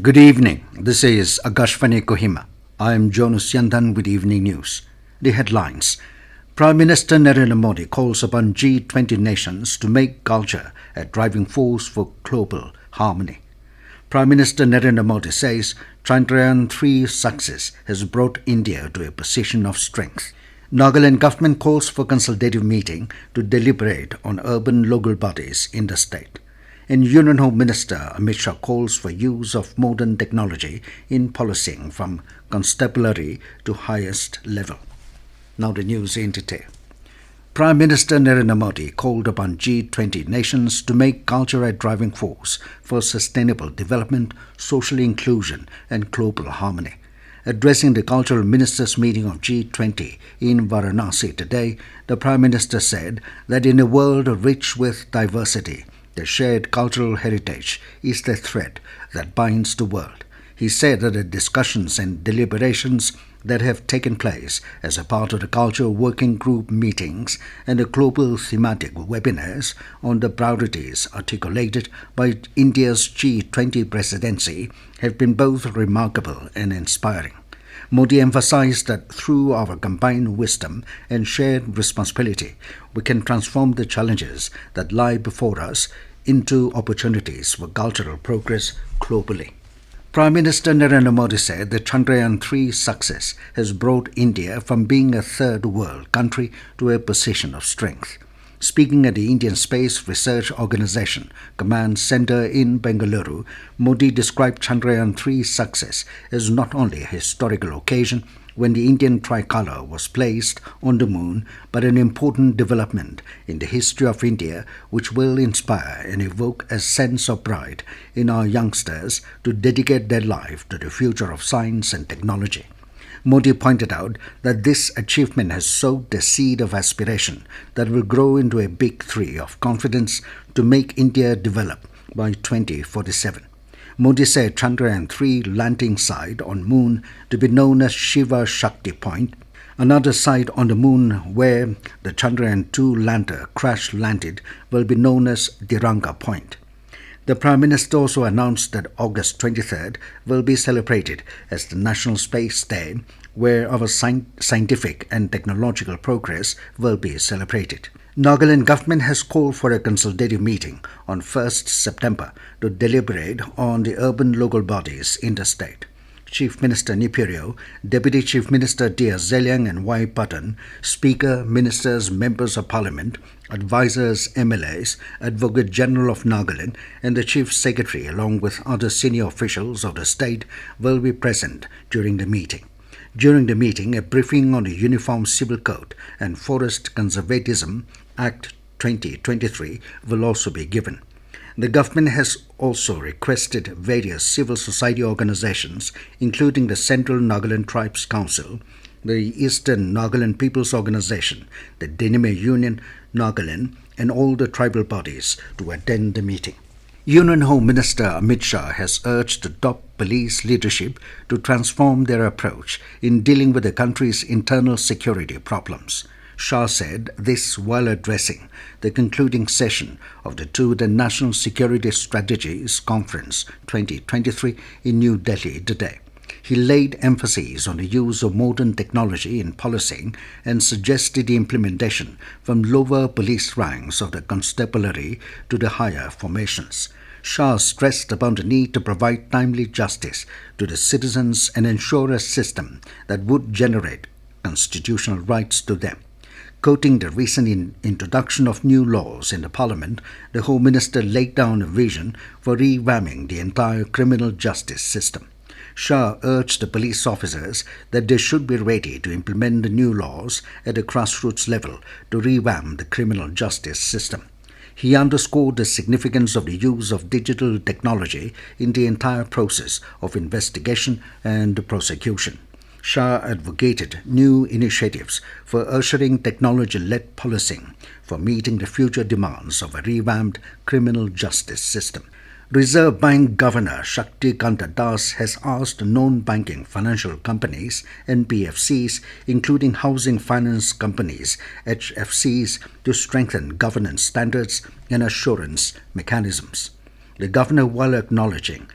Good evening. This is Akashvani Kohima. I am Jonas Yandan with Evening News. The headlines. Prime Minister Narendra Modi calls upon G20 nations to make culture a driving force for global harmony. Prime Minister Narendra Modi says Chandrayaan 3 success has brought India to a position of strength. Nagaland Government calls for consultative meeting to deliberate on urban local bodies in the state. And Union Home Minister Amit Shah calls for use of modern technology in policing from Constabulary to highest level. Now the news in detail. Prime Minister Narendra Modi called upon G20 nations to make culture a driving force for sustainable development, social inclusion and global harmony. Addressing the cultural ministers' meeting of G20 in Varanasi today, the Prime Minister said that in a world rich with diversity, the shared cultural heritage is the thread that binds the world. He said that the discussions and deliberations that have taken place as a part of the Culture Working Group meetings and the global thematic webinars on the priorities articulated by India's G20 presidency have been both remarkable and inspiring. Modi emphasized that through our combined wisdom and shared responsibility, we can transform the challenges that lie before us into opportunities for cultural progress globally. Prime Minister Narendra Modi said that Chandrayaan 3 success has brought India from being a third world country to a position of strength. Speaking at the Indian Space Research Organisation Command Centre in Bengaluru, Modi described Chandrayaan 3's success as not only a historical occasion when the Indian tricolour was placed on the moon, but an important development in the history of India which will inspire and evoke a sense of pride in our youngsters to dedicate their life to the future of science and technology. Modi pointed out that this achievement has sowed the seed of aspiration that will grow into a big tree of confidence to make India develop by 2047. Modi said Chandrayaan 3 landing site on moon to be known as Shiva Shakti Point. Another site on the moon where the Chandrayaan 2 lander crash landed will be known as Diranga Point. The Prime Minister also announced that August 23rd will be celebrated as the National Space Day, where our scientific and technological progress will be celebrated. Nagaland Government has called for a consultative meeting on 1st September to deliberate on the urban local bodies in the state. Chief Minister Nipirio, Deputy Chief Minister D.S. Zeliang and Y. Patan, Speaker, Ministers, Members of Parliament, Advisors, MLAs, Advocate General of Nagaland and the Chief Secretary along with other senior officials of the state will be present during the meeting. During the meeting, a briefing on the Uniform Civil Code and Forest Conservatism Act 2023 will also be given. The government has also requested various civil society organizations, including the Central Nagaland Tribes Council, the Eastern Nagaland People's Organization, the Denime Union Nagaland, and all the tribal bodies to attend the meeting. Union Home Minister Amit Shah has urged the top police leadership to transform their approach in dealing with the country's internal security problems. Shah said this while addressing the concluding session of the National Security Strategies Conference 2023 in New Delhi today. He laid emphasis on the use of modern technology in policing and suggested the implementation from lower police ranks of the Constabulary to the higher formations. Shah stressed upon the need to provide timely justice to the citizens and ensure a system that would generate constitutional rights to them. Quoting the recent introduction of new laws in the Parliament, the Home Minister laid down a vision for revamping the entire criminal justice system. Shah urged the police officers that they should be ready to implement the new laws at a grassroots level to revamp the criminal justice system. He underscored the significance of the use of digital technology in the entire process of investigation and prosecution. Shah advocated new initiatives for ushering technology-led policing for meeting the future demands of a revamped criminal justice system. Reserve Bank Governor Shakti Kanta Das has asked non-banking financial companies, NBFCs, including housing finance companies, HFCs, to strengthen governance standards and assurance mechanisms. The governor, while acknowledging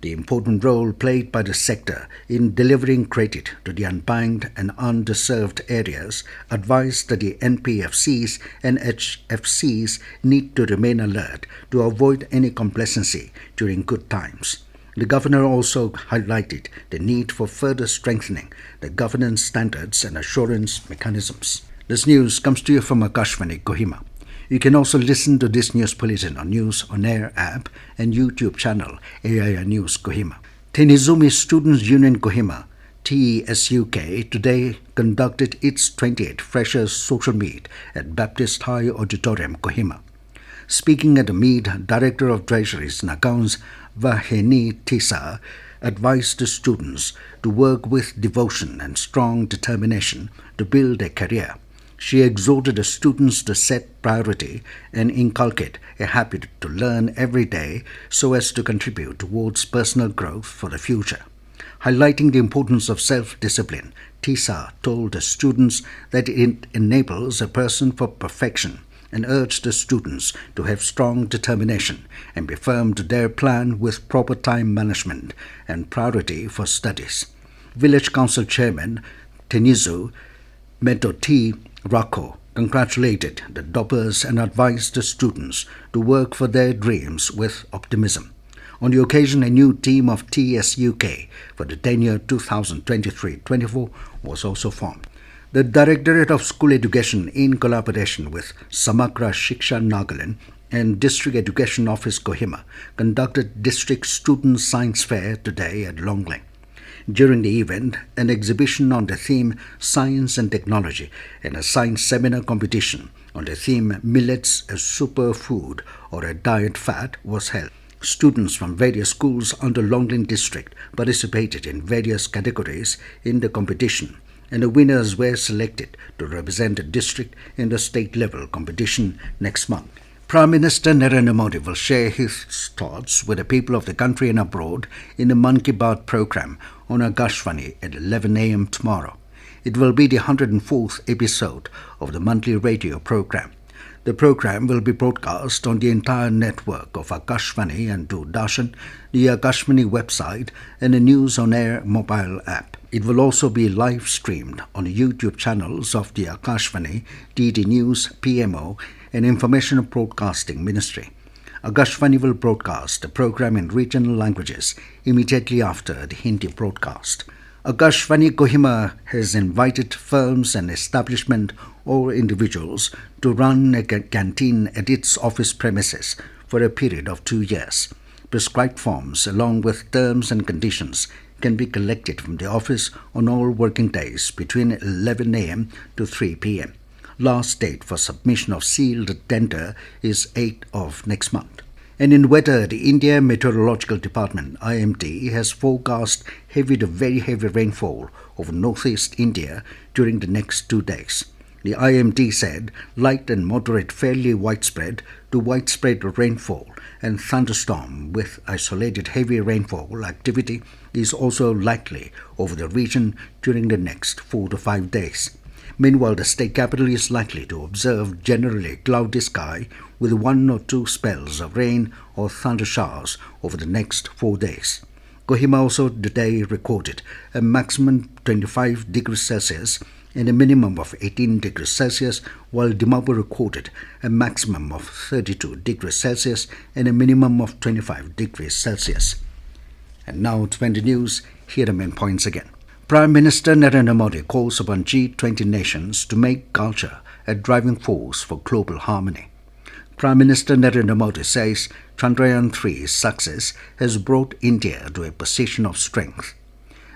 The important role played by the sector in delivering credit to the unbanked and underserved areas advised that the NPFCs and HFCs need to remain alert to avoid any complacency during good times. The Governor also highlighted the need for further strengthening the governance standards and assurance mechanisms. This news comes to you from Akashvani, Kohima. You can also listen to this news bulletin on News On Air app and YouTube channel AIR News Kohima. Tenizumi Students' Union Kohima, TESUK, today conducted its 28th Freshers Social Meet at Baptist High Auditorium, Kohima. Speaking at the meet, Director of Treasury's Nagaland Vaheni Tisa advised the students to work with devotion and strong determination to build a career. She exhorted the students to set priority and inculcate a habit to learn every day so as to contribute towards personal growth for the future. Highlighting the importance of self-discipline, Tisa told the students that it enables a person for perfection and urged the students to have strong determination and be firm to their plan with proper time management and priority for studies. Village Council Chairman Tenizu Metoti Rako congratulated the toppers and advised the students to work for their dreams with optimism. On the occasion, a new team of TSUK for the tenure 2023-24 was also formed. The Directorate of School Education, in collaboration with Samagra Shiksha Nagaland and District Education Office Kohima, conducted District Student Science Fair today at Longling. During the event, an exhibition on the theme Science and Technology and a science seminar competition on the theme Millets, a Superfood or a Diet Fat was held. Students from various schools under Longling District participated in various categories in the competition, and the winners were selected to represent the district in the state-level competition next month. Prime Minister Narendra Modi will share his thoughts with the people of the country and abroad in the Man Ki Baat program on Akashvani at 11 a.m. tomorrow. It will be the 104th episode of the monthly radio program. The program will be broadcast on the entire network of Akashvani and Doordarshan, the Akashvani website, and the News On Air mobile app. It will also be live streamed on the YouTube channels of the Akashvani, DD News, PMO, and Information Broadcasting Ministry. Akashvani will broadcast the program in regional languages immediately after the Hindi broadcast. Akashvani Kohima has invited firms and establishment or individuals to run a canteen at its office premises for a period of 2 years. Prescribed forms along with terms and conditions can be collected from the office on all working days between 11 a.m. to 3 p.m. Last date for submission of sealed tender is 8th of next month. And in weather, the India Meteorological Department, IMD, has forecast heavy to very heavy rainfall over northeast India during the next 2 days. The IMD said light and moderate fairly widespread to widespread rainfall and thunderstorm with isolated heavy rainfall activity is also likely over the region during the next 4 to 5 days. Meanwhile, the state capital is likely to observe generally cloudy sky with 1 or 2 spells of rain or thunder showers over the next 4 days. Kohima also today recorded a maximum 25 degrees Celsius and a minimum of 18 degrees Celsius, while Dimapur recorded a maximum of 32 degrees Celsius and a minimum of 25 degrees Celsius. And now to end the news, here are the main points again. Prime Minister Narendra Modi calls upon G20 nations to make culture a driving force for global harmony. Prime Minister Narendra Modi says Chandrayaan 3's success has brought India to a position of strength.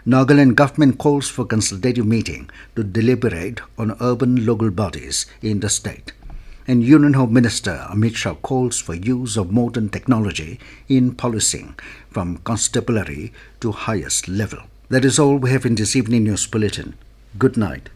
Nagaland Government calls for consultative meeting to deliberate on urban local bodies in the state. And Union Home Minister Amit Shah calls for use of modern technology in policing from Constabulary to highest level. That is all we have in this evening news bulletin. Good night.